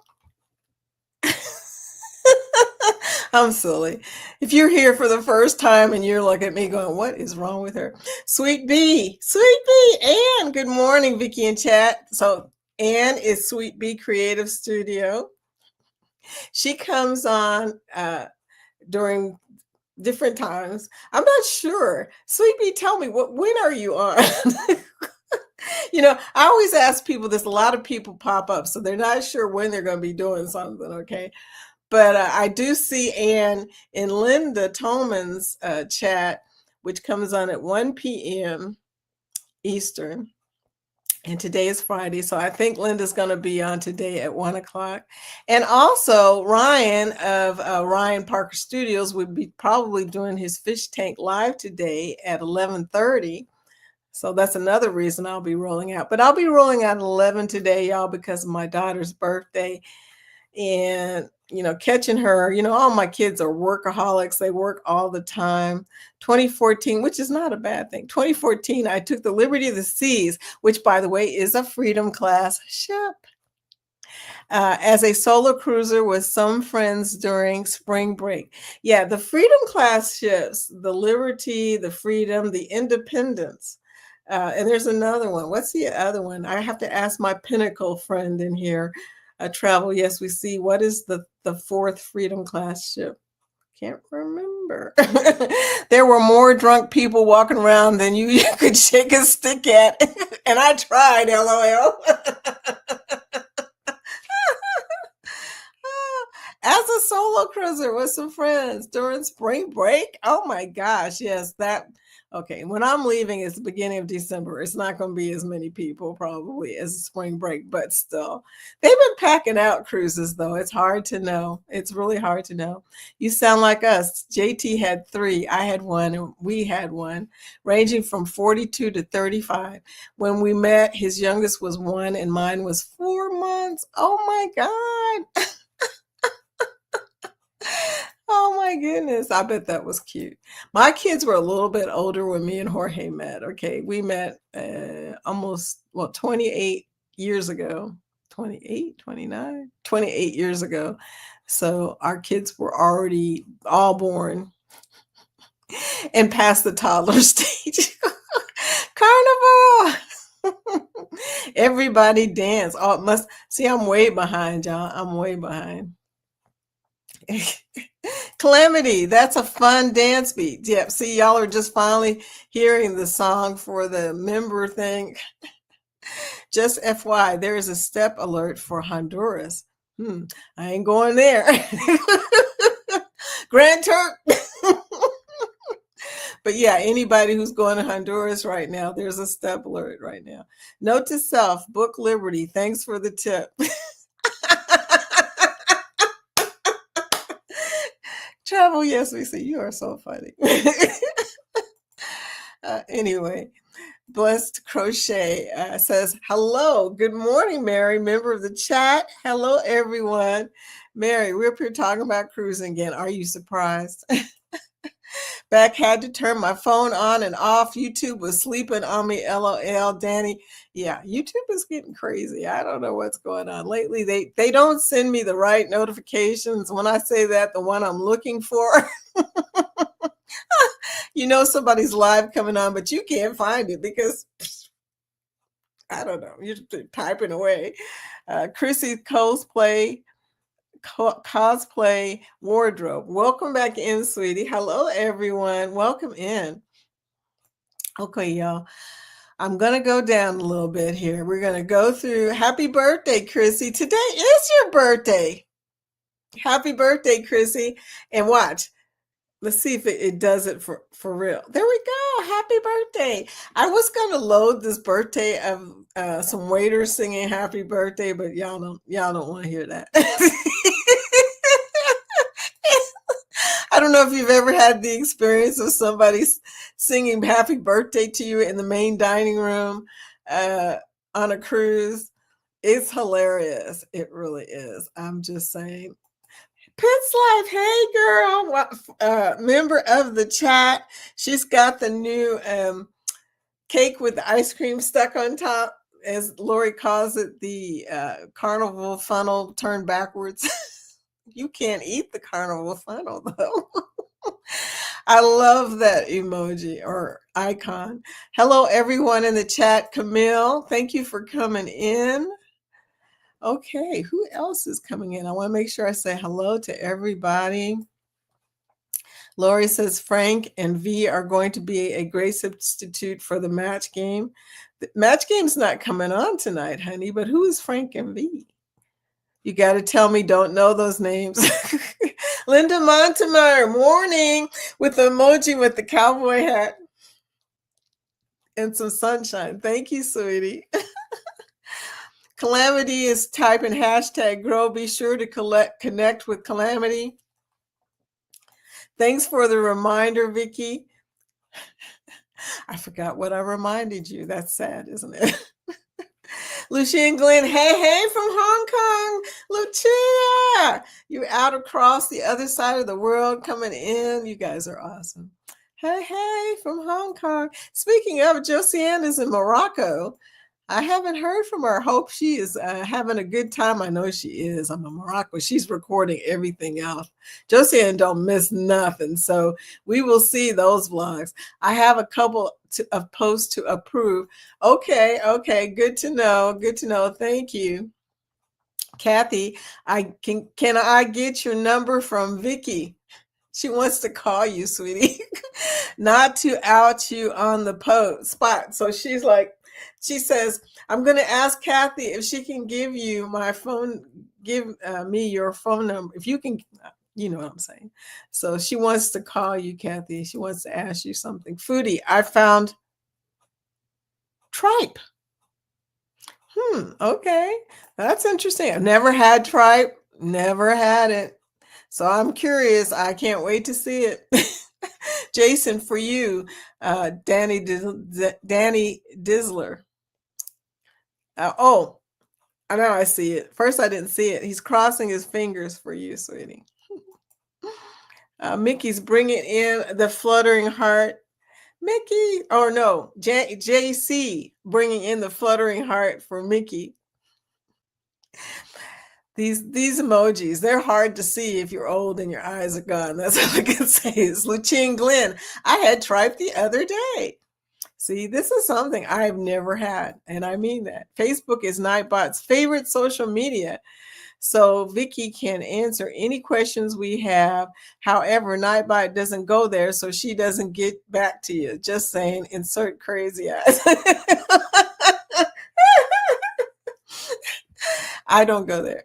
I'm silly. If you're here for the first time and you're looking at me going, what is wrong with her? Sweet B, Ann. Good morning, Vicky in chat. So Ann is Sweet B Creative Studio. She comes on during different times. I'm not sure. Sweet B, tell me, when are you on? You know, I always ask people this. A lot of people pop up, so they're not sure when they're going to be doing something, okay? But I do see Ann in Linda Tolman's chat, which comes on at 1 p.m. Eastern. And today is Friday, so I think Linda's going to be on today at 1 o'clock. And also Ryan of Ryan Parker Studios would be probably doing his fish tank live today at 11:30. So that's another reason I'll be rolling out. But I'll be rolling out at 11 today, y'all, because of my daughter's birthday. And, you know, catching her, you know, all my kids are workaholics. They work all the time. 2014, which is not a bad thing. 2014, I took the Liberty of the Seas, which, by the way, is a Freedom class ship, as a solo cruiser with some friends during spring break. Yeah, the Freedom class ships, the Liberty, the Freedom, the Independence. And there's another one. What's the other one? I have to ask my Pinnacle friend in here. Travel, yes, we see. What is the fourth Freedom class ship? Can't remember. There were more drunk people walking around than you could shake a stick at. And I tried, LOL. As a solo cruiser with some friends during spring break. Oh my gosh, yes, that. Okay, when I'm leaving, it's the beginning of December. It's not going to be as many people probably as spring break, but still. They've been packing out cruises, though. It's hard to know. It's really hard to know. You sound like us. JT had 3. I had 1, and we had 1, ranging from 42 to 35. When we met, his youngest was 1, and mine was 4 months. Oh, my God. Oh my goodness. I bet that was cute. My kids were a little bit older when me and Jorge met. Okay. We met almost, 28 years ago. 28, 29, 28 years ago. So our kids were already all born and past the toddler stage. Carnival. Everybody dance. Oh, it must see, I'm way behind, y'all. I'm way behind. Calamity, that's a fun dance beat. Yep, see, y'all are just finally hearing the song for the member thing. Just FYI, there is a step alert for Honduras. I ain't going there. Grand Turk. But yeah, anybody who's going to Honduras right now, there's a step alert right now. Note to self, book Liberty. Thanks for the tip. Travel, yes, we see. You are so funny. Anyway, Blessed Crochet says, hello, good morning, Mary, member of the chat. Hello, everyone. Mary, we're up here talking about cruising again. Are you surprised? Back, had to turn my phone on and off. YouTube was sleeping on me, LOL. Danny, yeah, YouTube is getting crazy. I don't know what's going on. Lately, they don't send me the right notifications. When I say that, the one I'm looking for, you know somebody's live coming on, but you can't find it because, I don't know, you're typing away. Chrissy Cosplay Wardrobe. Welcome back in, sweetie. Hello, everyone. Welcome in. Okay, y'all. I'm going to go down a little bit here. We're going to go through. Happy birthday, Chrissy. Today is your birthday. Happy birthday, Chrissy. And watch. Let's see if it does it for real. There we go. Happy birthday. I was going to load this birthday of some waiters singing happy birthday, but y'all don't want to hear that. don't know if you've ever had the experience of somebody singing happy birthday to you in the main dining room uh, on a cruise. It's hilarious. It really is. I'm just saying. Pit's Life, hey girl, member of the chat. She's got the new cake with the ice cream stuck on top, as Lori calls it, the carnival funnel turned backwards. You can't eat the carnival funnel though. I love that emoji or icon. Hello, everyone in the chat. Camille, thank you for coming in. Okay, who else is coming in? I want to make sure I say hello to everybody. Lori says Frank and V are going to be a great substitute for the match game. The match game's not coming on tonight, honey, but who is Frank and V? You got to tell me, don't know those names. Linda Montemeyer, morning, with the emoji with the cowboy hat and some sunshine. Thank you, sweetie. Calamity is typing hashtag grow. Be sure to connect with Calamity. Thanks for the reminder, Vicky. I forgot what I reminded you. That's sad, isn't it? Lucia Glenn, hey, from Hong Kong. Lucia, you're out across the other side of the world coming in. You guys are awesome. Hey, from Hong Kong. Speaking of, Josiane is in Morocco. I haven't heard from her. Hope she is having a good time. I know she is. I'm in Morocco. She's recording everything else. Josiane don't miss nothing. So we will see those vlogs. I have a couple of posts to approve. Okay. Good to know. Good to know. Thank you. Kathy, can I get your number from Vicky? She wants to call you, sweetie. Not to out you on the spot. So she says, I'm going to ask Kathy if she can give you my phone, give me your phone number. If you can, you know what I'm saying. So she wants to call you, Kathy. She wants to ask you something. Foodie, I found tripe. Okay. That's interesting. I've never had tripe. Never had it. So I'm curious. I can't wait to see it. Jason, for you, Danny Dizzler. Oh, I know I see it. First, I didn't see it. He's crossing his fingers for you, sweetie. Mickey's bringing in the fluttering heart. Mickey, or no, JC bringing in the fluttering heart for Mickey. These emojis, they're hard to see if you're old and your eyes are gone. That's all I can say. Is Lucine Glenn. I had tripe the other day. See, this is something I've never had, and I mean that. Facebook is Nightbot's favorite social media, so Vicky can answer any questions we have. However, Nightbot doesn't go there, so she doesn't get back to you. Just saying, insert crazy eyes. I don't go there.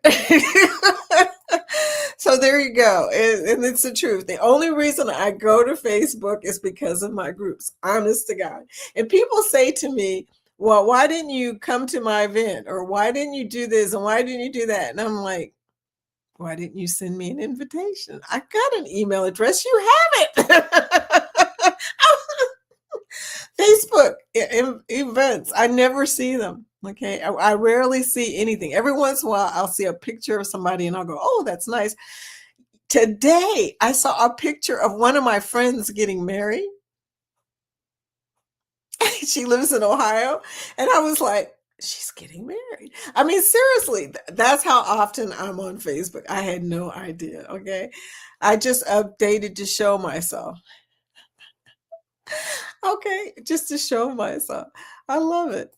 So there you go. And it's the truth. The only reason I go to Facebook is because of my groups, honest to God. And people say to me, well, why didn't you come to my event? Or why didn't you do this? And why didn't you do that? And I'm like, why didn't you send me an invitation? I got an email address. You have it. Facebook events. I never see them. Okay. I rarely see anything. Every once in a while, I'll see a picture of somebody and I'll go, oh, that's nice. Today, I saw a picture of one of my friends getting married. She lives in Ohio. And I was like, she's getting married. I mean, seriously, that's how often I'm on Facebook. I had no idea. Okay. I just updated to show myself. Okay. Just to show myself. I love it.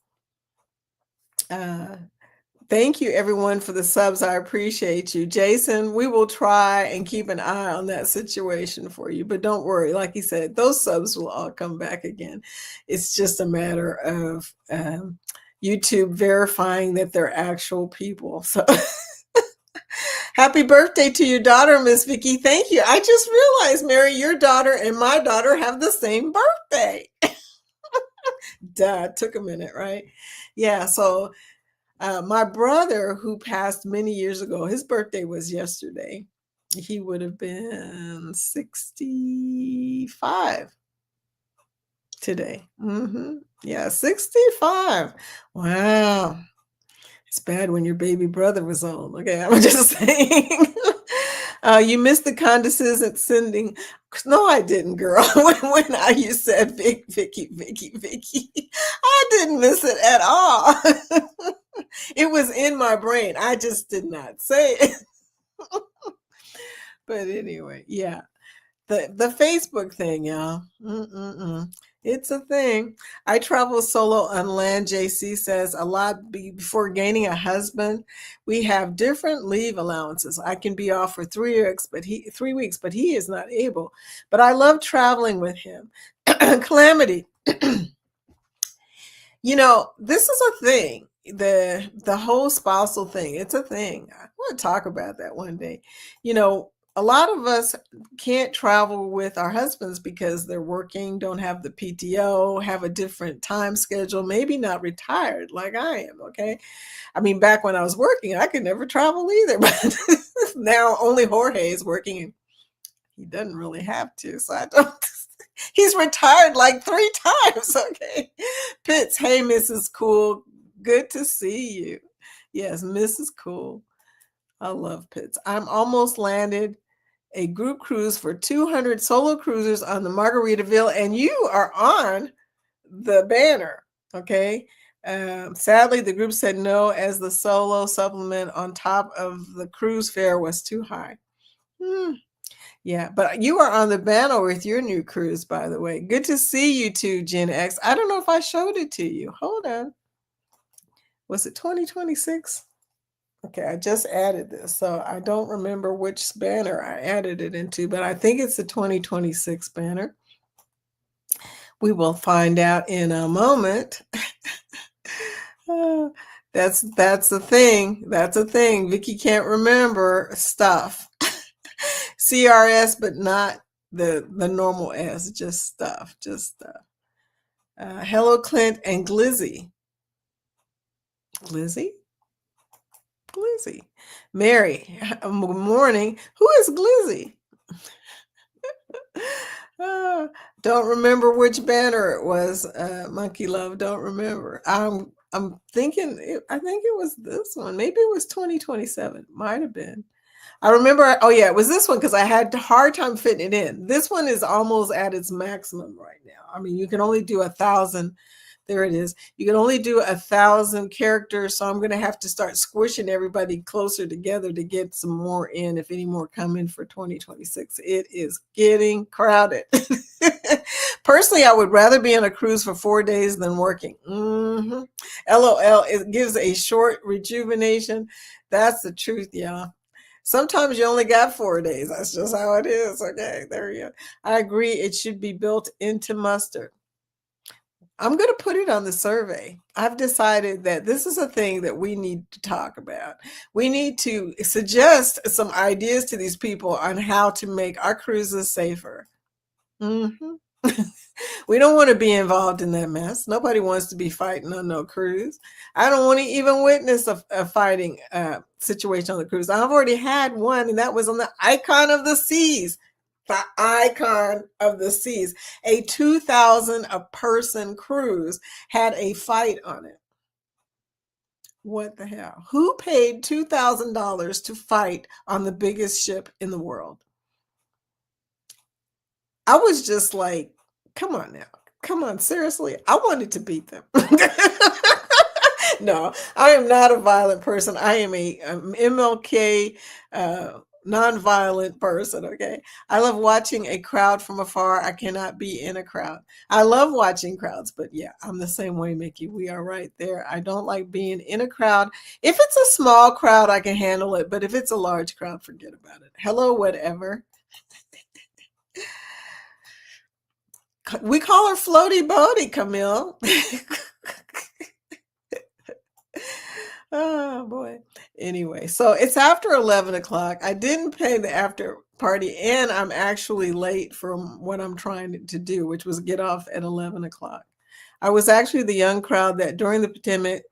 Thank you, everyone, for the subs. I appreciate you. Jason, we will try and keep an eye on that situation for you. But don't worry. Like he said, those subs will all come back again. It's just a matter of YouTube verifying that they're actual people. So happy birthday to your daughter, Miss Vicky. Thank you. I just realized, Mary, your daughter and my daughter have the same birthday. Duh, it took a minute, right? Yeah, so my brother, who passed many years ago, his birthday was yesterday. He would have been 65 today. Yeah, 65. Wow. It's bad when your baby brother was old. Okay, I'm just saying. You missed the condescending sending. No, I didn't, girl. You said Vicky, I didn't miss it at all. It was in my brain. I just did not say it. But anyway, yeah. The Facebook thing, y'all. It's a thing. I travel solo on land, JC says, a lot before gaining a husband. We have different leave allowances. I can be off for 3 weeks, but he is not able. But I love traveling with him. Calamity. This is a thing. The whole spousal thing. It's a thing. I want to talk about that one day. A lot of us can't travel with our husbands because they're working, don't have the PTO, have a different time schedule, maybe not retired like I am, okay? I mean, back when I was working, I could never travel either, but now only Jorge is working and he doesn't really have to, so I don't. He's retired like 3 times, okay? Pitts, hey, Mrs. Cool, good to see you. Yes, Mrs. Cool. I love Pitts. I'm almost landed a group cruise for 200 solo cruisers on the Margaritaville, and you are on the banner, okay? Sadly, the group said no as the solo supplement on top of the cruise fare was too high. Yeah, but you are on the banner with your new cruise, by the way. Good to see you too, Gen X. I don't know if I showed it to you. Hold on. Was it 2026? Okay, I just added this, so I don't remember which banner I added it into, but I think it's the 2026 banner. We will find out in a moment. That's the thing. That's a thing. Vicky can't remember stuff. CRS, but not the normal S, just stuff. Hello, Clint and Glizzy. Glizzy? Mary, good morning. Who is Glizzy? Don't remember which banner it was, Monkey Love. Don't remember. I'm thinking, I think it was this one. Maybe it was 2027. Might have been. I remember, oh yeah, it was this one because I had a hard time fitting it in. This one is almost at its maximum right now. I mean, you can only do 1,000. There it is. You can only do 1,000 characters, so I'm going to have to start squishing everybody closer together to get some more in, if any more come in for 2026. It is getting crowded. Personally, I would rather be on a cruise for 4 days than working. LOL, it gives a short rejuvenation. That's the truth, y'all. Sometimes you only got 4 days. That's just how it is. Okay, there you go. I agree. It should be built into mustard. I'm going to put it on the survey. I've decided that this is a thing that we need to talk about. We need to suggest some ideas to these people on how to make our cruises safer. We don't want to be involved in that mess. Nobody wants to be fighting on no cruise. I don't want to even witness a fighting situation on the cruise. I've already had one, and that was on the Icon of the Seas. The Icon of the Seas. A 2,000 a person cruise had a fight on it. What the hell? Who paid $2,000 to fight on the biggest ship in the world? I was just like, come on now. Come on, seriously. I wanted to beat them. No, I am not a violent person. I am a MLK nonviolent person, okay? I love watching a crowd from afar. I cannot be in a crowd. I love watching crowds, but yeah, I'm the same way, Mickey. We are right there. I don't like being in a crowd. If it's a small crowd, I can handle it, but if it's a large crowd, forget about it. Hello, whatever. We call her Floaty Boaty, Camille. Oh boy. Anyway, so it's after 11 o'clock. I didn't pay the after party, and I'm actually late from what I'm trying to do, which was get off at 11 o'clock. I was actually the young crowd that during the pandemic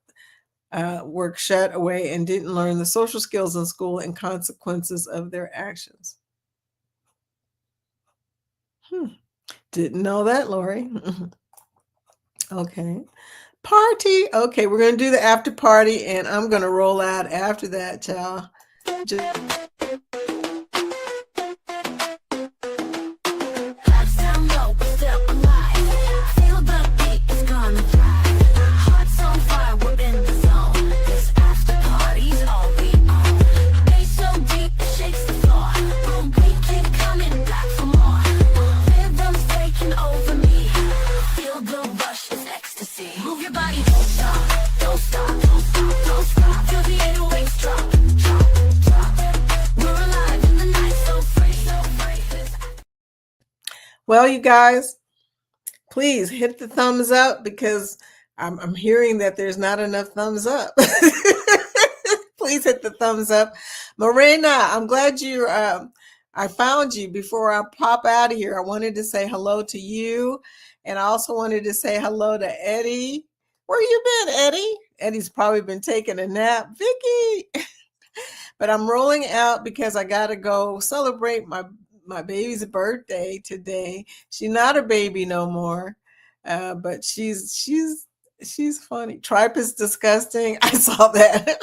work shut away and didn't learn the social skills in school and consequences of their actions. Didn't know that, Lori. Okay. Party. Okay, we're going to do the after party, and I'm going to roll out after that, child. Well, you guys, please hit the thumbs up because I'm hearing that there's not enough thumbs up. Please hit the thumbs up. Morena, I'm glad I found you before I pop out of here. I wanted to say hello to you, and I also wanted to say hello to Eddie. Where you been, Eddie? Eddie's probably been taking a nap. Vicky! But I'm rolling out because I got to go celebrate my baby's birthday today. She's not a baby no more, but she's funny. Tripe is disgusting. I saw that.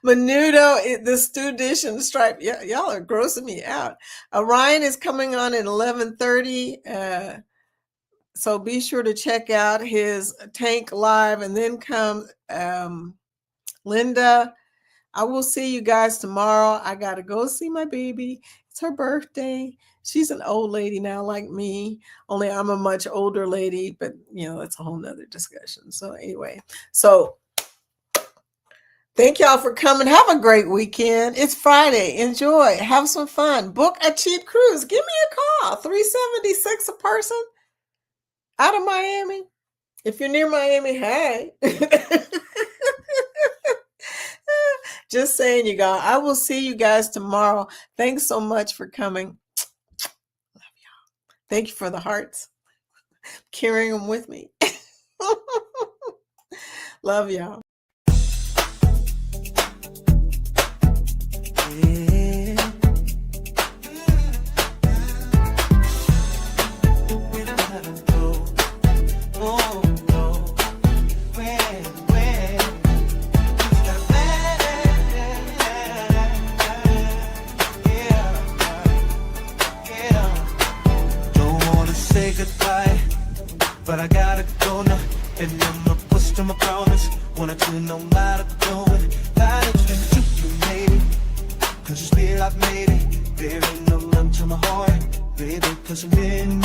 Menudo, the stew dish and stripe. Yeah, y'all are grossing me out. Ryan is coming on at 11:30. So be sure to check out his tank live, and then come Linda. I will see you guys tomorrow. I got to go see my baby. It's her birthday. She's an old lady now like me, only I'm a much older lady, but that's a whole nother discussion. So anyway, thank y'all for coming. Have a great weekend. It's Friday. Enjoy. Have some fun. Book a cheap cruise. Give me a call. $376 a person out of Miami. If you're near Miami, hey. Just saying, you guys. I will see you guys tomorrow. Thanks so much for coming. Love y'all. Thank you for the hearts. Carrying them with me. Love y'all. But I gotta go now, and I'm not push to my promise. Wanna do no matter going. Gotta turn to you, baby. Cause the spirit I've made it. There ain't no limit to my heart, baby. Cause I'm in